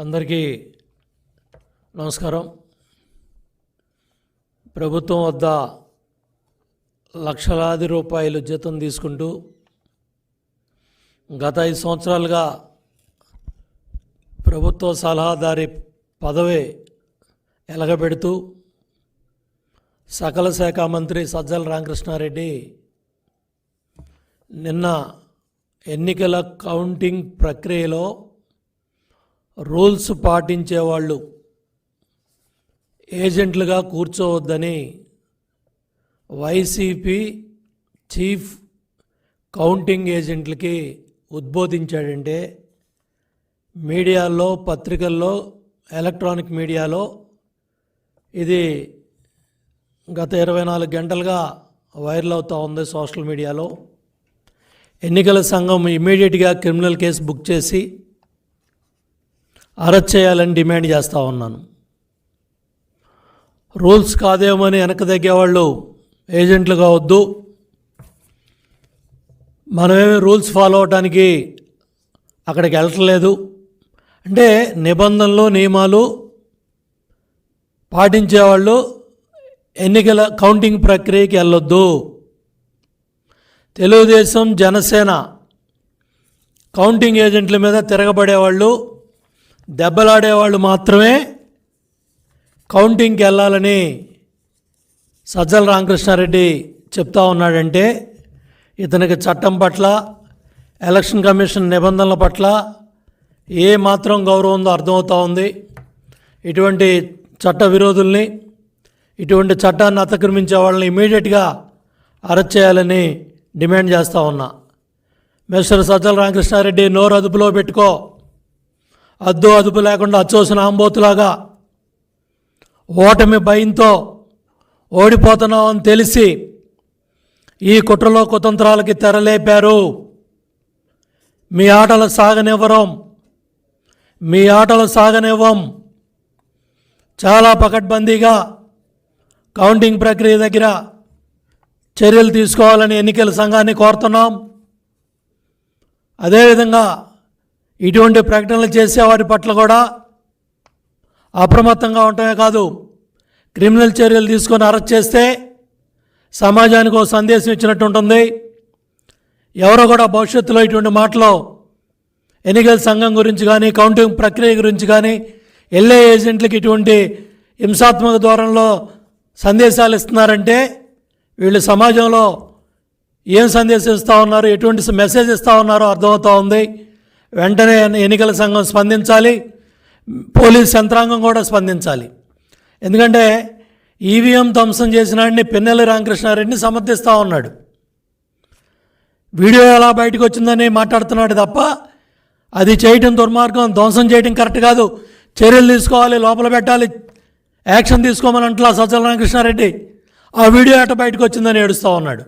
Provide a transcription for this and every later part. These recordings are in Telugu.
అందరికీ నమస్కారం. ప్రభుత్వం వద్ద లక్షలాది రూపాయలు జీతం తీసుకుంటూ గత 5 సంవత్సరాలుగా ప్రభుత్వ సలహాదారి పదవి ఎలగబెడుతూ సకల శాఖ మంత్రి సజ్జల రామకృష్ణారెడ్డి నిన్న ఎన్నికల కౌంటింగ్ ప్రక్రియలో రూల్స్ పాటించేవాళ్ళు ఏజెంట్లుగా కూర్చోవద్దని వైసీపీ చీఫ్ కౌంటింగ్ ఏజెంట్లకి ఉద్బోధించాడంటే మీడియాలో, పత్రికల్లో, ఎలక్ట్రానిక్ మీడియాలో ఇది గత 24 గంటలుగా వైరల్ అవుతూ ఉంది. సోషల్ మీడియాలో ఎన్నికల సంఘం ఇమీడియట్గా క్రిమినల్ కేసు బుక్ చేసి అరెస్ట్ చేయాలని డిమాండ్ చేస్తూ ఉన్నాను. రూల్స్ కాదేమని వెనక తగ్గేవాళ్ళు ఏజెంట్లుగా వద్దు. మనమేమి రూల్స్ ఫాలో అవడానికి అక్కడికి వెళ్ళట్లేదు అంటే నిబంధనలు, నియమాలు పాటించేవాళ్ళు ఎన్నికల కౌంటింగ్ ప్రక్రియకి వెళ్ళొద్దు. తెలుగుదేశం, జనసేన కౌంటింగ్ ఏజెంట్ల మీద తిరగబడేవాళ్ళు, దెబ్బలాడేవాళ్ళు మాత్రమే కౌంటింగ్కి వెళ్ళాలని సజ్జల రామకృష్ణారెడ్డి చెప్తా ఉన్నాడంటే ఇతనికి చట్టం పట్ల, ఎలక్షన్ కమిషన్ నిబంధనల పట్ల ఏ మాత్రం గౌరవం ఉందో అర్థమవుతూ ఉంది. ఇటువంటి చట్ట విరోధుల్ని, ఇటువంటి చట్టాన్ని అతిక్రమించే వాళ్ళని ఇమీడియట్గా అరెస్ట్ చేయాలని డిమాండ్ చేస్తూ ఉన్నా. మిస్టర్ సజ్జల రామకృష్ణారెడ్డి, నోరు అదుపులో పెట్టుకో. అదుపు లేకుండా అచ్చోసిన ఆంబోతులాగా ఓటమి భయంతో ఓడిపోతున్నావు అని తెలిసి ఈ కుట్రలో కుతంత్రాలకి తెరలేపారు. మీ ఆటలు సాగనివ్వం. చాలా పకడ్బందీగా కౌంటింగ్ ప్రక్రియ దగ్గర చర్యలు తీసుకోవాలని ఎన్నికల సంఘాన్ని కోరుతున్నాం. అదేవిధంగా ఇటువంటి ప్రకటనలు చేసేవారి పట్ల కూడా అప్రమత్తంగా ఉండటమే కాదు, క్రిమినల్ చర్యలు తీసుకొని అరెస్ట్ చేస్తే సమాజానికి ఒక సందేశం ఇచ్చినట్టు ఉంటుంది. ఎవరో కూడా భవిష్యత్తులో ఇటువంటి మాటలు ఎన్నికల సంఘం గురించి కానీ, కౌంటింగ్ ప్రక్రియ గురించి కానీ, ఎల్ఏ ఏజెంట్లకి ఇటువంటి హింసాత్మక ధోరణిలో సందేశాలు ఇస్తున్నారంటే వీళ్ళు సమాజంలో ఏం సందేశం ఇస్తూ ఉన్నారు, ఎటువంటి మెసేజ్ ఇస్తూ ఉన్నారో అర్థమవుతూ ఉంది. వెంటనే ఎన్నికల సంఘం స్పందించాలి, పోలీస్ యంత్రాంగం కూడా స్పందించాలి. ఎందుకంటే ఈవీఎం ధ్వంసం చేసినాడిని పిన్నెల్లి రామకృష్ణారెడ్డిని సమర్థిస్తూ ఉన్నాడు. వీడియో ఎలా బయటకు వచ్చిందని మాట్లాడుతున్నాడు తప్ప అది చేయటం దుర్మార్గం, ధ్వంసం చేయటం కరెక్ట్ కాదు, చర్యలు తీసుకోవాలి, లోపల పెట్టాలి, యాక్షన్ తీసుకోమని అంటలా సజ్జల రామకృష్ణారెడ్డి. ఆ వీడియో ఎట బయటకు వచ్చిందని ఏడుస్తూ ఉన్నాడు.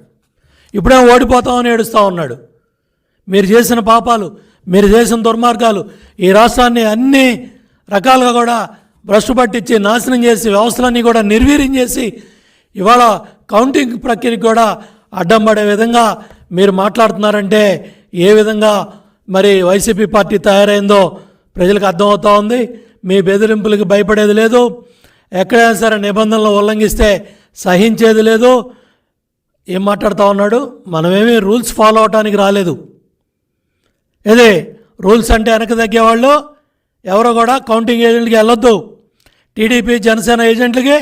ఇప్పుడే ఓడిపోతామని ఏడుస్తూ ఉన్నాడు. మీరు చేసిన పాపాలు, మీరు చేసిన దుర్మార్గాలు ఈ రాష్ట్రాన్ని అన్ని రకాలుగా కూడా భ్రష్టు పట్టించి నాశనం చేసి వ్యవస్థలన్నీ కూడా నిర్వీర్యం చేసి ఇవాళ కౌంటింగ్ ప్రక్రియకి కూడా అడ్డం పడే విధంగా మీరు మాట్లాడుతున్నారంటే ఏ విధంగా మరి వైసీపీ పార్టీ తయారైందో ప్రజలకు అర్థమవుతూ ఉంది. మీ బెదిరింపులకు భయపడేది లేదు, ఎక్కడైనా సరే నిబంధనలు ఉల్లంఘిస్తే సహించేది లేదు. ఏం మాట్లాడుతూ ఉన్నాడు? మనమేమీ రూల్స్ ఫాలో అవడానికి రాలేదు. ఇదే రూల్స్ అంటే వెనక తగ్గేవాళ్ళు ఎవరో కూడా కౌంటింగ్ ఏజెంట్లకి వెళ్ళొద్దు. టీడీపీ, జనసేన ఏజెంట్లకి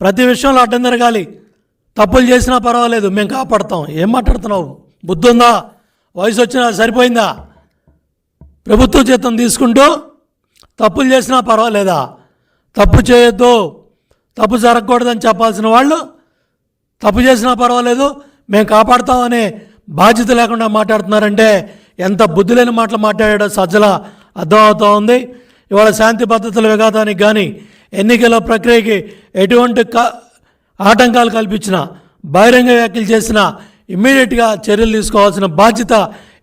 ప్రతి విషయంలో అడ్డం తిరగాలి. తప్పులు చేసినా పర్వాలేదు, మేము కాపాడుతాం. ఏం మాట్లాడుతున్నావు? బుద్ధి ఉందా? వయసు వచ్చినా సరిపోయిందా? ప్రభుత్వ జీతం తీసుకుంటూ తప్పులు చేసినా పర్వాలేదా? తప్పు చేయొద్దు, తప్పు జరగకూడదని చెప్పాల్సిన వాళ్ళు తప్పు చేసినా పర్వాలేదు, మేము కాపాడుతామని బాధ్యత లేకుండా మాట్లాడుతున్నారంటే ఎంత బుద్ధి లేని మాటలు మాట్లాడాడో సజ్జల అర్థమవుతూ ఉంది. ఇవాళ శాంతి భద్రతల విఘాతానికి కానీ, ఎన్నికల ప్రక్రియకి ఎటువంటి ఆటంకాలు కల్పించినా, బహిరంగ వ్యాఖ్యలు చేసినా ఇమ్మీడియట్గా చర్యలు తీసుకోవాల్సిన బాధ్యత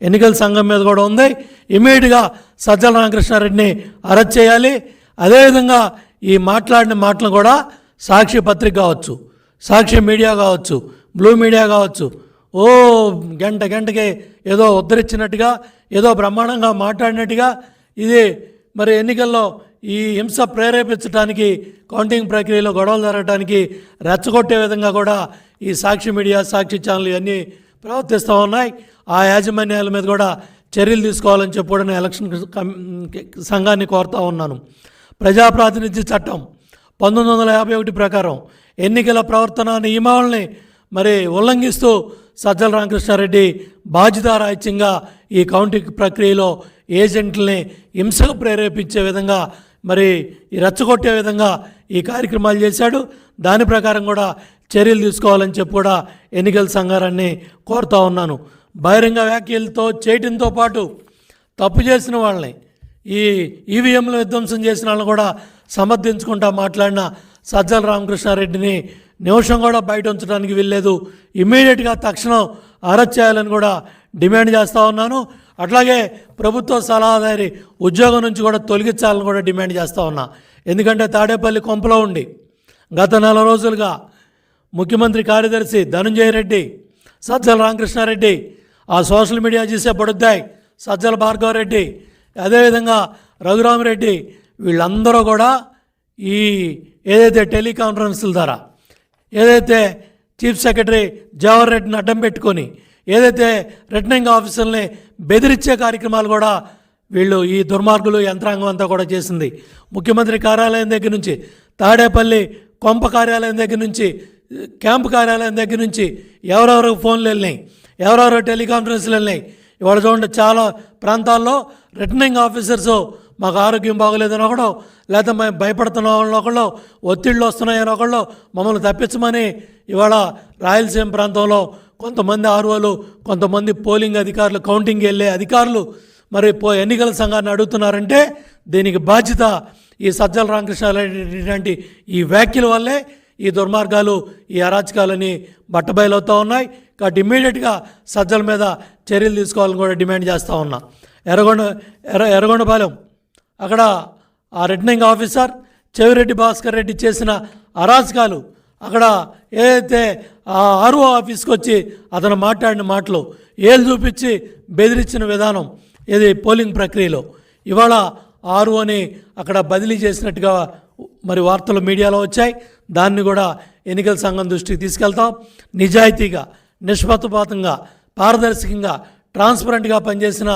ఎన్నికల సంఘం మీద కూడా ఉంది. ఇమ్మీడియట్గా సజ్జల రామకృష్ణారెడ్డిని అరెస్ట్ చేయాలి. అదేవిధంగా ఈ మాట్లాడిన మాటలు కూడా సాక్షి పత్రిక కావచ్చు, సాక్షి మీడియా కావచ్చు, బ్లూ మీడియా కావచ్చు, గంటకి ఏదో ఉద్ధరించినట్టుగా, ఏదో బ్రహ్మాండంగా మాట్లాడినట్టుగా ఇది మరి ఎన్నికల్లో ఈ హింస ప్రేరేపించడానికి, కౌంటింగ్ ప్రక్రియలో గొడవలు జరగడానికి రెచ్చగొట్టే విధంగా కూడా ఈ సాక్షి మీడియా, సాక్షి ఛానల్ ఇవన్నీ ప్రవర్తిస్తూ ఉన్నాయి. ఆ యాజమాన్యాల మీద కూడా చర్యలు తీసుకోవాలని చెప్పి కూడా నేను ఎలక్షన్ సంఘాన్ని కోరుతూ ఉన్నాను. ప్రజాప్రాతినిధ్య చట్టం 1951 ప్రకారం ఎన్నికల ప్రవర్తన నియమావళిని మరి ఉల్లంఘిస్తూ సజ్జల రామకృష్ణారెడ్డి బాధ్యతారాహిత్యంగా ఈ కౌంటింగ్ ప్రక్రియలో ఏజెంట్లని హింసకు ప్రేరేపించే విధంగా, మరి రెచ్చగొట్టే విధంగా ఈ కార్యక్రమాలు చేశాడు. దాని ప్రకారం కూడా చర్యలు తీసుకోవాలని చెప్పి కూడా ఎన్నికల సంఘాన్ని కోరుతూ ఉన్నాను. బహిరంగ వ్యాఖ్యలతో చేయడంతో పాటు తప్పు చేసిన వాళ్ళని, ఈ ఈవీఎంలు విధ్వంసం చేసిన వాళ్ళని కూడా సమర్థించుకుంటా మాట్లాడిన సజ్జల రామకృష్ణారెడ్డిని నిమిషం కూడా బయట ఉంచడానికి వీల్లేదు. ఇమ్మీడియట్గా తక్షణం అరెస్ట్ చేయాలని కూడా డిమాండ్ చేస్తూ ఉన్నాను. అట్లాగే ప్రభుత్వ సలహాదారి ఉద్యోగం నుంచి కూడా తొలగించాలని కూడా డిమాండ్ చేస్తూ ఉన్నా. ఎందుకంటే తాడేపల్లి కొంపలో ఉండి గత 4 రోజులుగా ముఖ్యమంత్రి కార్యదర్శి ధనంజయ రెడ్డి, సజ్జల రామకృష్ణారెడ్డి, ఆ సోషల్ మీడియా చేసే పడుద్దాయి సజ్జల భార్గవరెడ్డి, అదేవిధంగా రఘురామరెడ్డి, వీళ్ళందరూ కూడా ఈ ఏదైతే టెలికాన్ఫరెన్స్ల ద్వారా ఏదైతే చీఫ్ సెక్రటరీ జవహర్ రెడ్డిని అడ్డం పెట్టుకొని ఏదైతే రిటర్నింగ్ ఆఫీసర్ని బెదిరించే కార్యక్రమాలు కూడా వీళ్ళు, ఈ దుర్మార్గులు యంత్రాంగం అంతా కూడా చేసింది. ముఖ్యమంత్రి కార్యాలయం దగ్గర నుంచి, తాడేపల్లి కొంప కార్యాలయం దగ్గర నుంచి, క్యాంపు కార్యాలయం దగ్గర నుంచి ఎవరెవరికి ఫోన్లు వెళ్ళినాయి, ఎవరెవరో టెలికాన్ఫరెన్స్లు వెళ్ళినాయి. ఇవాళ చూడండి, చాలా ప్రాంతాల్లో రిటర్నింగ్ ఆఫీసర్స్ మాకు ఆరోగ్యం బాగోలేదని ఒకళ్ళు, లేకపోతే మేము భయపడుతున్నామని ఒకళ్ళు, ఒత్తిళ్ళు వస్తున్నాయని ఒకళ్ళు, మమ్మల్ని తప్పించమని ఇవాళ రాయలసీమ ప్రాంతంలో కొంతమంది ఆర్ఓలు, కొంతమంది పోలింగ్ అధికారులు, కౌంటింగ్ వెళ్ళే అధికారులు మరి ఎన్నికల సంఘాన్ని అడుగుతున్నారంటే దీనికి బాధ్యత ఈ సజ్జల రామకృష్ణారెడ్డి లాంటి ఈ వ్యాఖ్యల వల్లే ఈ దుర్మార్గాలు, ఈ అరాచకాలని బట్టబయలవుతూ ఉన్నాయి. కాబట్టి ఇమ్మీడియట్గా సజ్జల మీద చర్యలు తీసుకోవాలని కూడా డిమాండ్ చేస్తూ ఉన్నా. ఎర్రగొండపాలెం అక్కడ ఆ రిటర్నింగ్ ఆఫీసర్ చెవిరెడ్డి భాస్కర్ రెడ్డి చేసిన అరాచకాలు, అక్కడ ఏదైతే ఆ ఆర్ఓ ఆఫీస్కి వచ్చి అతను మాట్లాడిన మాటలు, ఏళ్ళు చూపించి బెదిరించిన విధానం, ఇది పోలింగ్ ప్రక్రియలో ఇవాళ ఆర్ఓని అక్కడ బదిలీ చేసినట్టుగా మరి వార్తలు మీడియాలో వచ్చాయి. దాన్ని కూడా ఎన్నికల సంఘం దృష్టికి తీసుకెళ్తాం. నిజాయితీగా, నిష్పక్షపాతంగా, పారదర్శకంగా, ట్రాన్స్పరెంట్గా పనిచేసిన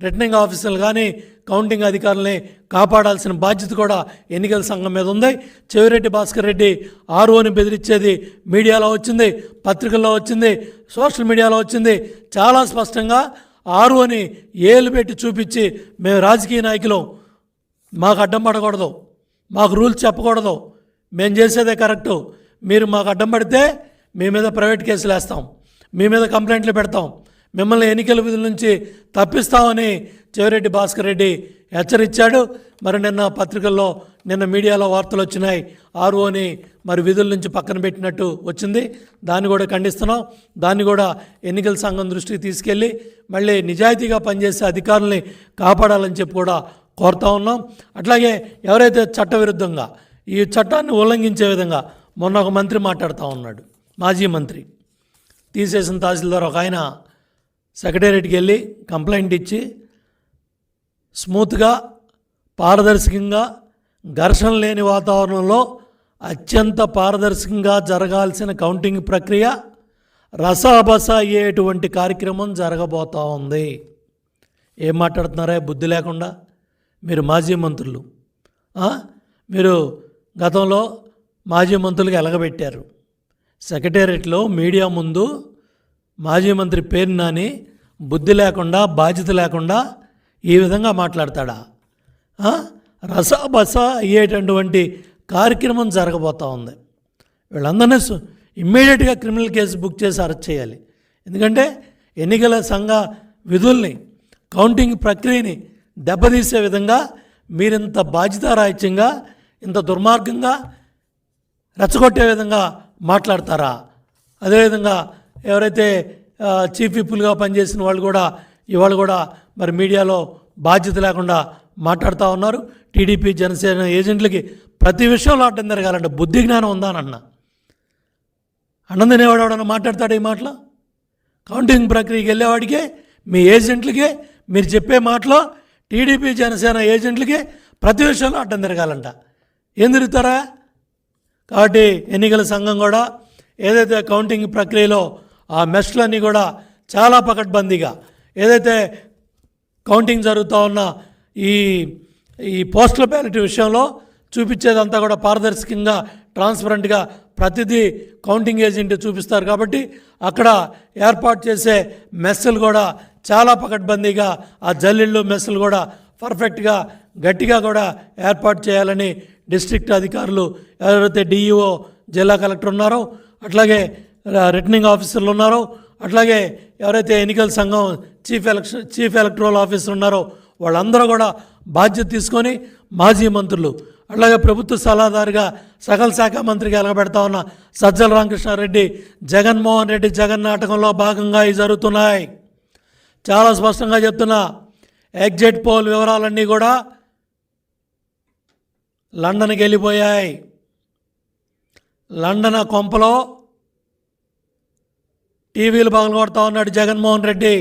రిటర్నింగ్ ఆఫీసర్లు కానీ కౌంటింగ్ అధికారులని కాపాడాల్సిన బాధ్యత కూడా ఎన్నికల సంఘం మీద ఉంది. చెవిరెడ్డి భాస్కర్ రెడ్డి ఆర్ఓని బెదిరించేది మీడియాలో వచ్చింది, పత్రికల్లో వచ్చింది, సోషల్ మీడియాలో వచ్చింది. చాలా స్పష్టంగా ఆర్ఓని ఏలు పెట్టి చూపించి మేము రాజకీయ నాయకులం, మాకు అడ్డం పడకూడదు, మాకు రూల్స్ చెప్పకూడదు, మేము చేసేదే కరెక్టు, మీరు మాకు అడ్డం పడితే మీ మీద ప్రైవేట్ కేసులు వేస్తాం, మీ మీద కంప్లైంట్లు పెడతాం, మిమ్మల్ని ఎన్నికల విధుల నుంచి తప్పిస్తామని చెవిరెడ్డి భాస్కర్ రెడ్డి హెచ్చరించాడు. మరి నిన్న పత్రికల్లో, నిన్న మీడియాలో వార్తలు వచ్చినాయి, ఆర్ఓని మరి విధుల నుంచి పక్కన పెట్టినట్టు వచ్చింది. దాన్ని కూడా ఖండిస్తున్నాం. దాన్ని కూడా ఎన్నికల సంఘం దృష్టికి తీసుకెళ్ళి మళ్ళీ నిజాయితీగా పనిచేసే అధికారుల్ని కాపాడాలని చెప్పి కూడా కోరుతా ఉన్నాం. అట్లాగే ఎవరైతే చట్టవిరుద్ధంగా ఈ చట్టాన్ని ఉల్లంఘించే విధంగా, మొన్న ఒక మంత్రి మాట్లాడుతూ ఉన్నాడు, మాజీ మంత్రి, తీసేసిన తహసీల్దార్ ఒక ఆయన సెక్రటేరియట్కి వెళ్ళి కంప్లైంట్ ఇచ్చి స్మూత్గా, పారదర్శకంగా, ఘర్షణ లేని వాతావరణంలో అత్యంత పారదర్శకంగా జరగాల్సిన కౌంటింగ్ ప్రక్రియ రసాబస అయ్యేటువంటి కార్యక్రమం జరగబోతూ ఉంది. ఏం మాట్లాడుతున్నారా బుద్ధి లేకుండా? మీరు మాజీ మంత్రులు, మీరు గతంలో మాజీ మంత్రులుగా ఎలగబెట్టారు. సెక్రటేరియట్లో మీడియా ముందు మాజీ మంత్రి పేరు నాని బుద్ధి లేకుండా, బాధ్యత లేకుండా ఈ విధంగా మాట్లాడతాడా? రసాబస అయ్యేటటువంటి కార్యక్రమం జరగబోతూ ఉంది. వీళ్ళందరినీ ఇమ్మీడియట్గా క్రిమినల్ కేసు బుక్ చేసి అరెస్ట్ చేయాలి. ఎందుకంటే ఎన్నికల సంఘ విధుల్ని, కౌంటింగ్ ప్రక్రియని దెబ్బతీసే విధంగా మీరింత బాధ్యతారాహిత్యంగా, ఇంత దుర్మార్గంగా, రెచ్చగొట్టే విధంగా మాట్లాడతారా? అదేవిధంగా ఎవరైతే చీఫ్ విప్పులుగా పనిచేసిన వాళ్ళు కూడా ఇవాళ కూడా మరి మీడియాలో బాధ్యత లేకుండా మాట్లాడుతూ ఉన్నారు. టీడీపీ, జనసేన ఏజెంట్లకి ప్రతి విషయంలో అడ్డం జరగాలంటే బుద్ధి జ్ఞానం ఉందా అని అన్నం తినేవాడు మాట్లాడతాడు ఈ మాటలో? కౌంటింగ్ ప్రక్రియకి వెళ్ళేవాడికే, మీ ఏజెంట్లకే మీరు చెప్పే మాటలో టీడీపీ, జనసేన ఏజెంట్లకి ప్రతి విషయంలో అడ్డం తిరగాలంట. ఏం తిరుగుతారా? కాబట్టి ఎన్నికల సంఘం కూడా ఏదైతే కౌంటింగ్ ప్రక్రియలో ఆ మెష్లన్నీ కూడా చాలా పకడ్బందీగా, ఏదైతే కౌంటింగ్ జరుగుతూ ఉన్న ఈ పోస్టల్ బ్యాలెట్ విషయంలో చూపించేదంతా కూడా పారదర్శకంగా, ట్రాన్స్పరెంట్గా ప్రతిదీ కౌంటింగ్ ఏజెంట్ చూపిస్తారు. కాబట్టి అక్కడ ఏర్పాటు చేసే మెస్సులు కూడా చాలా పకడ్బందీగా, ఆ జల్లిళ్ళు మెస్సులు కూడా పర్ఫెక్ట్గా గట్టిగా కూడా ఏర్పాటు చేయాలని డిస్ట్రిక్ట్ అధికారులు, ఎవరైతే డిఈఓ జిల్లా కలెక్టర్ ఉన్నారో, అట్లాగే రిటర్నింగ్ ఆఫీసర్లు ఉన్నారో, అట్లాగే ఎవరైతే ఎన్నికల సంఘం చీఫ్ ఎలక్టరల్ ఆఫీసర్ ఉన్నారో వాళ్ళందరూ కూడా బాధ్యత తీసుకొని, మాజీ మంత్రులు, అట్లాగే ప్రభుత్వ సలహాదారుగా సకల శాఖ మంత్రిగా ఎలగబెడతా ఉన్న సజ్జల రామకృష్ణారెడ్డి, జగన్మోహన్ రెడ్డి జగన్ నాటకంలో భాగంగా ఇవి జరుగుతున్నాయి. చాలా స్పష్టంగా చెప్తున్నా, ఎగ్జిట్ పోల్ వివరాలన్నీ కూడా లండన్కి వెళ్ళిపోయాయి. లండన్ కొంపలో టీవీలు పగలగొడతా ఉన్నాడు జగన్మోహన్ రెడ్డి.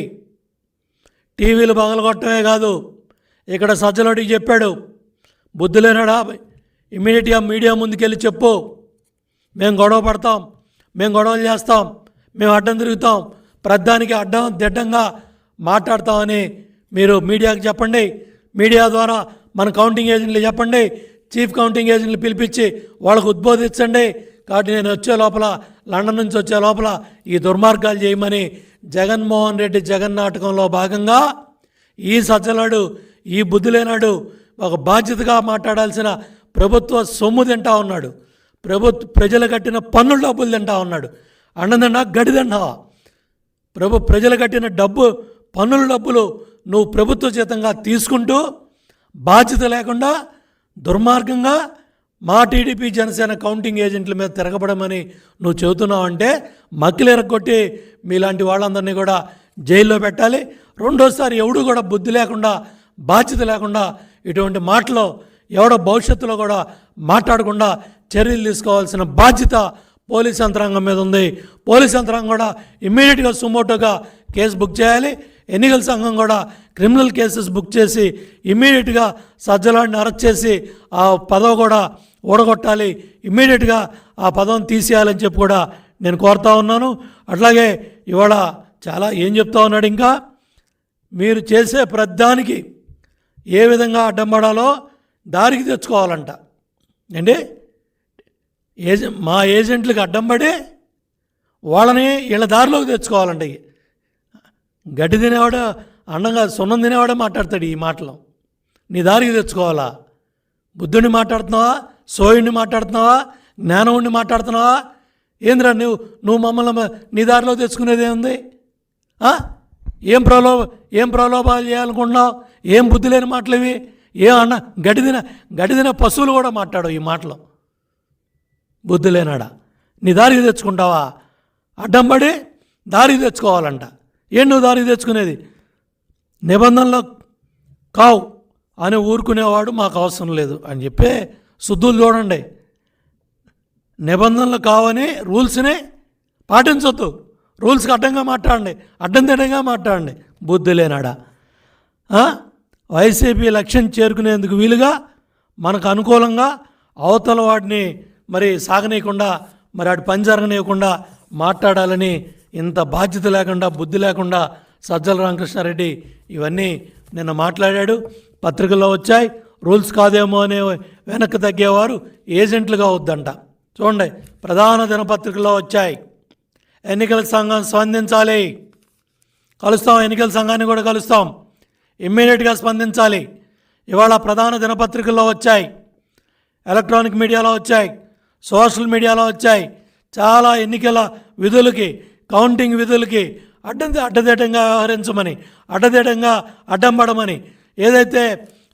టీవీలు పగలగొట్టమే కాదు, ఇక్కడ సజ్జలడికి చెప్పాడు, బుద్ధి లేనాడా, ఇమ్మీడియట్గా మీడియా ముందుకెళ్ళి చెప్పు, మేము గొడవ పడతాం, మేము గొడవలు చేస్తాం, మేము అడ్డం తిరుగుతాం, ప్రధానికి అడ్డం దిడ్డంగా మాట్లాడతామని మీరు మీడియాకి చెప్పండి. మీడియా ద్వారా మన కౌంటింగ్ ఏజెంట్లు చెప్పండి, చీఫ్ కౌంటింగ్ ఏజెంట్లు పిలిపించి వాళ్ళకు ఉద్బోధించండి. కాబట్టి నేను వచ్చే లోపల, లండన్ నుంచి వచ్చే లోపల ఈ దుర్మార్గాలు చేయమని జగన్మోహన్ రెడ్డి జగన్ నాటకంలో భాగంగా ఈ సజ్జలాడు, ఈ బుద్ధి లేనాడు ఒక బాధ్యతగా మాట్లాడాల్సిన ప్రభుత్వ సొమ్ము తింటా ఉన్నాడు, ప్రజలు కట్టిన పన్నుల డబ్బులు తింటా ఉన్నాడు. అన్నదన్నా గడిదండావా? ప్రజలు కట్టిన పన్నుల డబ్బులు నువ్వు ప్రభుత్వ చేతంగా తీసుకుంటూ బాధ్యత లేకుండా దుర్మార్గంగా మా టీడీపీ జనసేన కౌంటింగ్ ఏజెంట్ల మీద తిరగబడమని నువ్వు చెబుతున్నావు అంటే మక్కిలెరగొట్టి మీలాంటి వాళ్ళందరినీ కూడా జైల్లో పెట్టాలి. రెండోసారి ఎవడు కూడా బుద్ధి లేకుండా, బాధ్యత లేకుండా ఇటువంటి మాటలు ఎవడో భవిష్యత్తులో కూడా మాట్లాడకుండా చర్యలు తీసుకోవాల్సిన బాధ్యత పోలీస్ యంత్రాంగం మీద ఉంది. పోలీస్ యంత్రాంగం కూడా ఇమ్మీడియట్గా సుమోటోగా కేసు బుక్ చేయాలి. ఎన్నికల సంఘం కూడా క్రిమినల్ కేసెస్ బుక్ చేసి ఇమ్మీడియట్గా సజ్జలాడిని అరెస్ట్ చేసి ఆ పదవి కూడా ఓడగొట్టాలి. ఇమ్మీడియట్గా ఆ పదవిని తీసేయాలని చెప్పి కూడా నేను కోరుతా ఉన్నాను. అట్లాగే ఇవాళ చాలా ఏం చెప్తా ఉన్నాడు, ఇంకా మీరు చేసే ప్రతిదానికి ఏ విధంగా అడ్డం పడాలో దారికి తెచ్చుకోవాలంట. అంటే మా ఏజెంట్లకు అడ్డం పడి వాళ్ళని వీళ్ళ దారిలోకి తెచ్చుకోవాలంట. గడ్డి తినేవాడు, అండంగా సున్నం తినేవాడే మాట్లాడతాడు ఈ మాటలు. నీ దారికి తెచ్చుకోవాలా? బుద్ధుడిని మాట్లాడుతున్నావా, సోయుడిని మాట్లాడుతున్నావా, జ్ఞానవుడిని మాట్లాడుతున్నావా? ఏంద్రా నువ్వు మమ్మల్ని నీ దారిలో తెచ్చుకునేది ఏముంది? ఏం ప్రలోభాలు చేయాలనుకుంటున్నావు? ఏం బుద్ధి లేని మాటలు ఇవి? అన్న గడిదిన పశువులు కూడా మాట్లాడవు ఈ మాటలు. బుద్ధి లేనాడా? నీ దారికి తెచ్చుకుంటావా? అడ్డం పడి దారికి తెచ్చుకోవాలంట. ఏం నువ్వు దారికి తెచ్చుకునేది? నిబంధనలు కావు అని ఊరుకునేవాడు మాకు అవసరం లేదు అని చెప్పే శుద్ధులు చూడండి. నిబంధనలు కావని రూల్స్ని పాటించొద్దు, రూల్స్కి అడ్డంగా మాట్లాడండి, అడ్డం తిడ్డంగా మాట్లాడండి. బుద్ధి లేనాడా? వైసీపీ లక్ష్యం చేరుకునేందుకు వీలుగా మనకు అనుకూలంగా అవతల వాడిని మరి సాగనీయకుండా, మరి వాడి పని జరగనీయకుండా మాట్లాడాలని ఇంత బాధ్యత లేకుండా, బుద్ధి లేకుండా సజ్జల రామకృష్ణారెడ్డి ఇవన్నీ నిన్న మాట్లాడాడు. పత్రికల్లో వచ్చాయి. రూల్స్ కాదేమో అనే వెనక్కి తగ్గేవారు ఏజెంట్లుగా వద్దంట. చూడండి, ప్రధాన దినపత్రికల్లో వచ్చాయి. ఎన్నికల సంఘం స్పందించాలి, కలుస్తాం, ఎన్నికల సంఘాన్ని కూడా కలుస్తాం, ఇమ్మీడియట్గా స్పందించాలి. ఇవాళ ప్రధాన దినపత్రికల్లో వచ్చాయి, ఎలక్ట్రానిక్ మీడియాలో వచ్చాయి, సోషల్ మీడియాలో వచ్చాయి. చాలా ఎన్నికల విధులకి, కౌంటింగ్ విధులకి అడ్డదిడ్డంగా వ్యవహరించమని, అడ్డదిడ్డంగా అడ్డం పడమని, ఏదైతే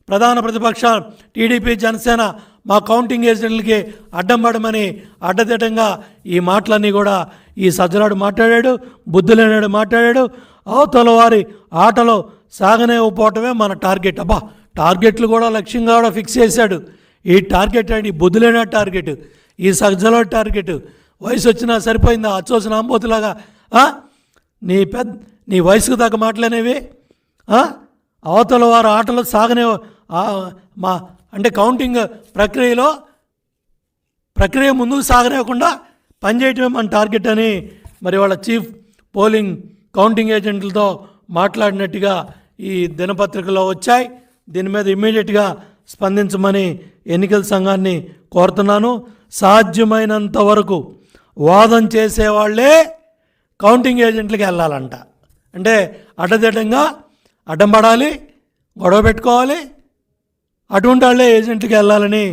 ప్రధాన ప్రతిపక్ష టీడీపీ జనసేన మా కౌంటింగ్ ఏజెంట్లకి అడ్డం పడమని అడ్డదిడ్డంగా ఈ మాటలన్నీ కూడా ఈ సజ్జలాడు మాట్లాడాడు, బుద్ధి లేనాడు మాట్లాడాడు. అవతల వారి ఆటలో సాగనేకపోవటమే మన టార్గెట్. అబ్బా, టార్గెట్లు కూడా లక్ష్యంగా కూడా ఫిక్స్ చేశాడు. ఈ టార్గెట్ అండి బుద్ధి లేని టార్గెట్, ఈ సజ్జలాడు టార్గెట్. వయసు వచ్చినా సరిపోయిందా? అచ్చోసిన అంబోతులాగా నీ వయసుకు తగ్గ మాటలనేవి. అవతల వారు ఆటలు అంటే కౌంటింగ్ ప్రక్రియ ముందుకు సాగనివ్వకుండా పనిచేయటమే మన టార్గెట్ అని మరి వాళ్ళ చీఫ్ పోలింగ్ కౌంటింగ్ ఏజెంట్లతో మాట్లాడినట్టుగా ఈ దినపత్రికలో వచ్చాయి. దీని మీద ఇమ్మీడియట్గా స్పందించమని ఎన్నికల సంఘాన్ని కోరుతున్నాను. సాధ్యమైనంత వరకు వాదన చేసేవాళ్లే కౌంటింగ్ ఏజెంట్లకి వెళ్ళాలంట. అంటే అడ్డదిడ్డంగా అడ్డం పడాలి, గొడవ పెట్టుకోవాలి, అటువంటి వాళ్ళే ఏజెంట్కి వెళ్ళాలని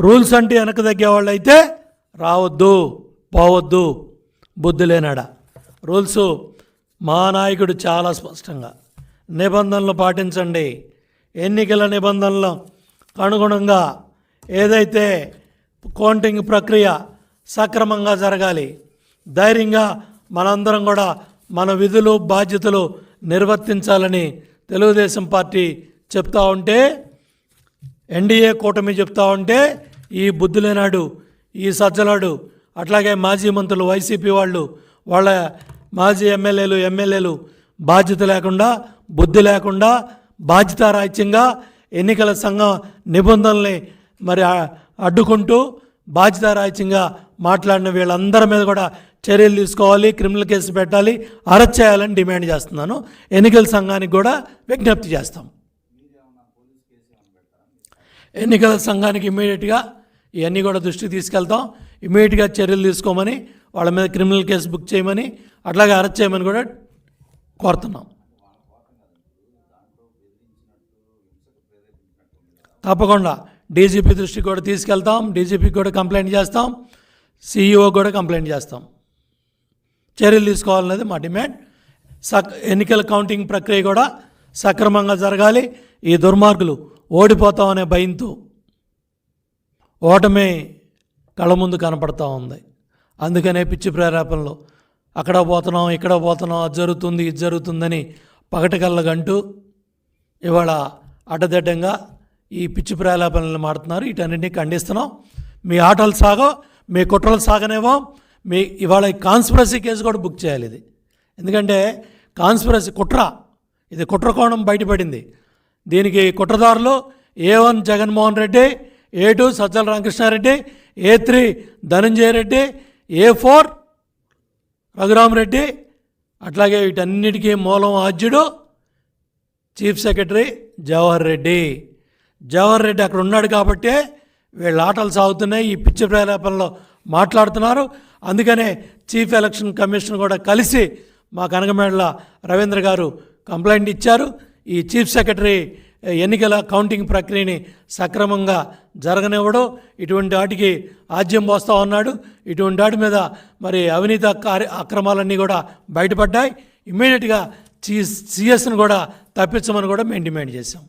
రూల్స్ అంటే వెనక తగ్గేవాళ్ళు అయితే రావద్దు, పోవద్దు. బుద్ధి లేనాడా రూల్స్ మా నాయకుడు చాలా స్పష్టంగా నిబంధనలు పాటించండి, ఎన్నికల నిబంధనలకు అనుగుణంగా ఏదైతే కౌంటింగ్ ప్రక్రియ సక్రమంగా జరగాలి, ధైర్యంగా మనందరం కూడా మన విధులు బాధ్యతలు నిర్వర్తించాలని తెలుగుదేశం పార్టీ చెప్తా ఉంటే, ఎన్డీఏ కూటమి చెప్తా ఉంటే ఈ బుద్ధులేనాడు, ఈ సజ్జలాడు, అట్లాగే మాజీ మంత్రులు వైసీపీ వాళ్ళ మాజీ ఎమ్మెల్యేలు బాధ్యత లేకుండా, బుద్ధి లేకుండా, బాధ్యతారాహిత్యంగా ఎన్నికల సంఘం నిబంధనల్ని మరి అడ్డుకుంటూ బాధ్యతారాహిత్యంగా మాట్లాడిన వీళ్ళందరి మీద కూడా చర్యలు తీసుకోవాలి, క్రిమినల్ కేసు పెట్టాలి, అరెస్ట్ చేయాలని డిమాండ్ చేస్తున్నాను. ఎన్నికల సంఘానికి కూడా విజ్ఞప్తి చేస్తాం. ఎన్నికల సంఘానికి ఇమ్మీడియట్గా ఇవన్నీ కూడా దృష్టికి తీసుకెళ్తాం. ఇమ్మీడియట్గా చర్యలు తీసుకోమని, వాళ్ళ మీద క్రిమినల్ కేసు బుక్ చేయమని, అట్లాగే అరెస్ట్ చేయమని కూడా కోరుతున్నాం. తప్పకుండా డీజీపీ దృష్టికి కూడా తీసుకెళ్తాం, డీజీపీకి కూడా కంప్లైంట్ చేస్తాం, సీఈఓ కూడా కంప్లైంట్ చేస్తాం. చర్యలు తీసుకోవాలనేది మా డిమాండ్. ఎన్నికల కౌంటింగ్ ప్రక్రియ కూడా సక్రమంగా జరగాలి. ఈ దుర్మార్గులు ఓడిపోతామనే భయంతో ఓటమే కళ్ళ ముందు కనపడతా ఉంది. అందుకనే పిచ్చి ప్రేరేపణలో అక్కడ పోతున్నాం, ఇక్కడ పోతున్నాం, అది జరుగుతుంది, ఇది జరుగుతుందని పగటికల్లగంటూ ఇవాళ అడ్డదిడ్డంగా ఈ పిచ్చి ప్రేరేపణలు మాడుతున్నారు. వీటన్నింటినీ ఖండిస్తున్నాం. మీ ఆటలు సాగో, మీ కుట్రలు సాగనేవో. ఇవాళ ఈ కాన్స్పిరసీ కేసు కూడా బుక్ చేయాలి. ఇది ఎందుకంటే కాన్స్పిరసీ ఇది కుట్ర కోణం బయటపడింది. దీనికి కుట్రదారులు A1 Jaganmohan Reddy, A2 Sajjala Ramakrishna Reddy, A3 Dhananjaya Reddy, A4 Raghurama Reddy, అట్లాగే వీటన్నిటికీ మూలం ఆద్యుడు చీఫ్ సెక్రటరీ జవహర్ రెడ్డి అక్కడ ఉన్నాడు కాబట్టే వీళ్ళ ఆటలు సాగుతున్నాయి. ఈ పిచ్చి ప్రేరేపణలో మాట్లాడుతున్నారు. అందుకనే చీఫ్ ఎలక్షన్ కమిషన్ కూడా కలిసి మా కనకమేడల రవీంద్ర గారు కంప్లైంట్ ఇచ్చారు. ఈ చీఫ్ సెక్రటరీ ఎన్నికల కౌంటింగ్ ప్రక్రియని సక్రమంగా జరగనివ్వడు, ఇటువంటి వాటికి ఆజ్యం పోస్తూ ఉన్నాడు. ఇటువంటి వాటి మీద మరి అవినీతి అక్రమాలన్నీ కూడా బయటపడ్డాయి. ఇమ్మీడియట్గా సిఎస్ని కూడా తప్పించమని కూడా మేము డిమాండ్ చేశాం.